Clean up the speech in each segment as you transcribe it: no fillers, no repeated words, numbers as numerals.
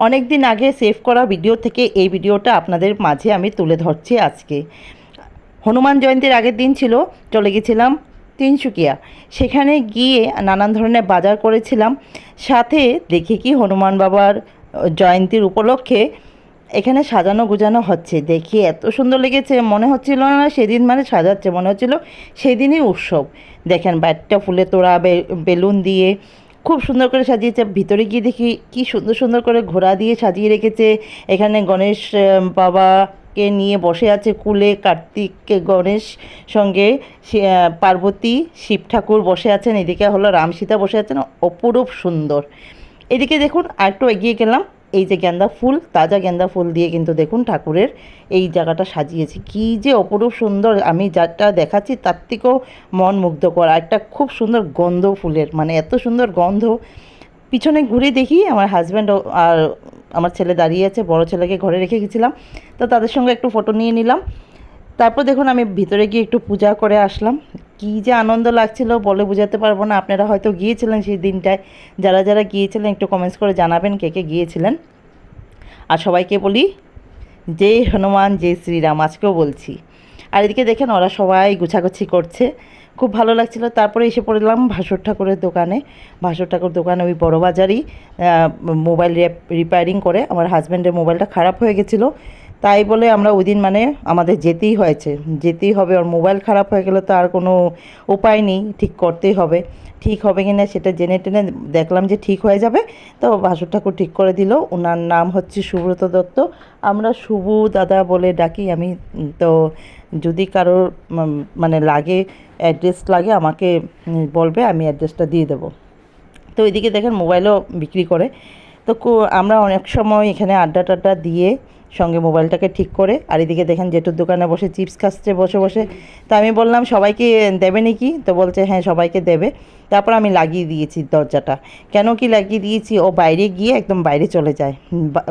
অনেক দিন আগে সেভ করা ভিডিও থেকে এই ভিডিওটা আপনাদের মাঝে আমি তুলে ধরছি আজকে। হনুমান জয়ন্তীর আগের দিন ছিল, চলে গেছিলাম তিনসুকিয়া। সেখানে গিয়ে নানান ধরনের বাজার করেছিলাম। সাথে দেখি কি হনুমান বাবার জয়ন্তীর উপলক্ষে এখানে সাজানো গোজানো হচ্ছে। দেখি এত সুন্দর লেগেছে, মনে হচ্ছিল না সেদিন মানে সাজাচ্ছে, মনে হচ্ছিল সেদিনই উৎসব। দেখেন বাইরটা ফুলে তোড়া, বেলুন দিয়ে খুব সুন্দর করে সাজিয়েছে। ভিতরে গিয়ে দেখি কি সুন্দর সুন্দর করে ঘোড়া দিয়ে সাজিয়ে রেখেছে। এখানে গণেশ বাবাকে নিয়ে বসে আছে কুলে, কার্তিক গণেশ সঙ্গে পার্বতী শিব ঠাকুর বসে আছেন, এদিকে হলো রাম সীতা বসে আছেন, অপরূপ সুন্দর। এদিকে দেখুন আরেকটু এগিয়ে গেলাম, এই যে গেঁদা ফুল, তাজা গেঁদা ফুল দিয়ে কিন্তু দেখুন ঠাকুরের এই জায়গাটা সাজিয়েছি, কি যে অপরূপ সুন্দর। আমি যাটা দেখাচ্ছি তার থেকেও মন মুগ্ধ করা। একটা খুব সুন্দর গন্ধ ফুলের, মানে এত সুন্দর গন্ধ। পিছনে ঘুরে দেখি আমার হাজব্যান্ড আর আমার ছেলে দাঁড়িয়ে আছে, বড় ছেলেকে ঘরে রেখে গেছিলাম, তো তাদের সঙ্গে একটু ফটো নিয়ে নিলাম। তারপর দেখুন আমি ভিতরে গিয়ে একটু পূজা করে আসলাম। কী যে আনন্দ লাগছিল বলে বোঝাতে পারবো না। আপনারা হয়তো গিয়েছিলেন সেই দিনটায়, যারা যারা গিয়েছিলেন একটু কমেন্টস করে জানাবেন কে কে গিয়েছিলেন। আর সবাইকে বলি জয় হনুমান জয় শ্রীরাম আজকেও বলছি। আর এদিকে দেখেন ওরা সবাই গুছাগুছি করছে, খুব ভালো লাগছিল। তারপরে এসে পড়লাম ভাসুর ঠাকুরের দোকানে। ভাসুর ঠাকুর দোকানে ওই বড় বাজারই মোবাইল রিপেয়ারিং করে। আমার হাজব্যান্ডের মোবাইলটা খারাপ হয়ে গেছিলো, তাই বলে আমরা ওই দিন মানে আমাদের যেতেই হয়েছে, যেতেই হবে। ওর মোবাইল খারাপ হয়ে গেলে তো আর কোনো উপায় নেই, ঠিক করতেই হবে। ঠিক হবে কি না সেটা জেনে টেনে দেখলাম যে ঠিক হয়ে যাবে, তো ভাসুর ঠাকুর ঠিক করে দিল। ওনার নাম হচ্ছে সুব্রত দত্ত, আমরা শুভু দাদা বলে ডাকি আমি। তো যদি কারোর মানে লাগে, অ্যাড্রেস লাগে আমাকে বলবে, আমি অ্যাড্রেসটা দিয়ে দেবো। তো এদিকে দেখেন মোবাইলও বিক্রি করে। তো আমরা অনেক সময় এখানে আড্ডা টাড্ডা দিয়ে সঙ্গে মোবাইলটাকে ঠিক করে। আর এদিকে দেখেন জেঠুর দোকানে বসে চিপস খাচ্ছে বসে বসে। তো আমি বললাম সবাইকে দেবে নাকি, তো বলছে হ্যাঁ সবাইকে দেবে। তারপর আমি লাগিয়ে দিয়েছি দরজাটা। কেন কি লাগিয়ে দিয়েছি, ও বাইরে গিয়ে একদম বাইরে চলে যায়,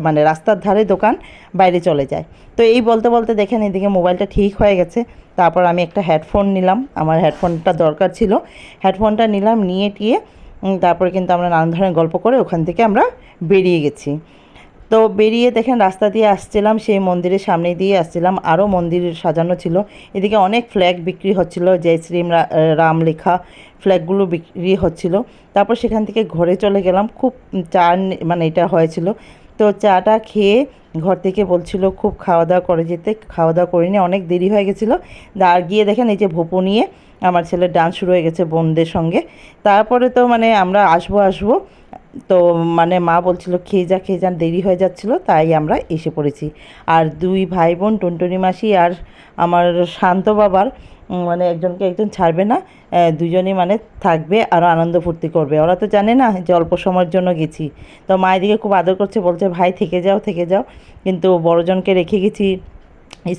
মানে রাস্তার ধারে দোকান, বাইরে চলে যায়। তো এই বলতে বলতে দেখেন এদিকে মোবাইলটা ঠিক হয়ে গেছে। তারপর আমি একটা হেডফোন নিলাম, আমার হেডফোনটা দরকার ছিল, হেডফোনটা নিলাম, নিয়ে টিয়ে তারপরে কিন্তু আমরা নানান ধরনের গল্প করে ওখান থেকে আমরা বেরিয়ে গেছি। তো বেরিয়ে দেখেন রাস্তা দিয়ে আসছিলাম, সেই মন্দিরের সামনে দিয়ে আসছিলাম, আরও মন্দির সাজানো ছিল। এদিকে অনেক ফ্ল্যাগ বিক্রি হচ্ছিল, জয় শ্রী রাম লেখা ফ্ল্যাগগুলো বিক্রি হচ্ছিল। তারপর সেখান থেকে ঘরে চলে গেলাম। খুব চা মানে এটা হয়েছিল, তো চাটা খেয়ে ঘর থেকে বলছিল খুব খাওয়া দাওয়া করে যেতে, খাওয়া দাওয়া করিনি, অনেক দেরি হয়ে গেছিলো। আর গিয়ে দেখেন এই যে ভোপো নিয়ে আমার ছেলের ডান্স শুরু হয়ে গেছে বোনদের সঙ্গে। তারপরে তো মানে আমরা আসবো আসবো, তো মানে মা বলছিল খেয়ে যা খেয়ে যান, দেরি হয়ে যাচ্ছিলো, তাই আমরা এসে পড়েছি। আর দুই ভাই বোন টুনটুনি মাসি আর আমার শান্ত বাবার মানে একজনকে একজন ছাড়বে না, দুজনই মানে থাকবে, আরও আনন্দ ফুর্তি করবে। ওরা তো জানে না যে অল্প সময়ের জন্য গেছি। তো মায়ের দিকে খুব আদর করছে, বলছে ভাই থেকে যাও থেকে যাও, কিন্তু বড়জনকে রেখে গেছি,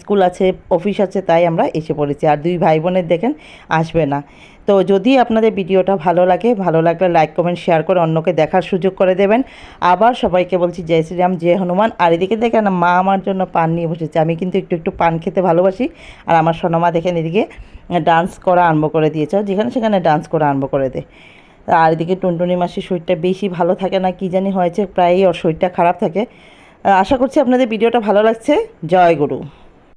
স্কুল আছে অফিস আছে, তাই আমরা এসে পড়েছি। আর দুই ভাই বোনের দেখেন আসবে না। তো যদি আপনাদের ভিডিওটা ভালো লাগে, ভালো লাগলে লাইক কমেন্ট শেয়ার করে অন্যকে দেখার সুযোগ করে দেবেন। আবার সবাইকে বলছি জয় শ্রীরাম জয় হনুমান। আর এদিকে দেখেন মা আমার জন্য পান নিয়ে বসেছে, আমি কিন্তু একটু একটু পান খেতে ভালোবাসি। আর আমার সোনামা দেখেন এদিকে ডান্স করা আরম্ভ করে দিয়েছে, যেখানে সেখানে ডান্স করা আরম্ভ করে দেয়। আর এদিকে টুনটুনি মাসির শরীরটা বেশি ভালো থাকে না, কী জানি হয়েছে, প্রায়ই ওর শরীরটা খারাপ থাকে। আশা করছি আপনাদের ভিডিওটা ভালো লাগছে। জয় গুরু।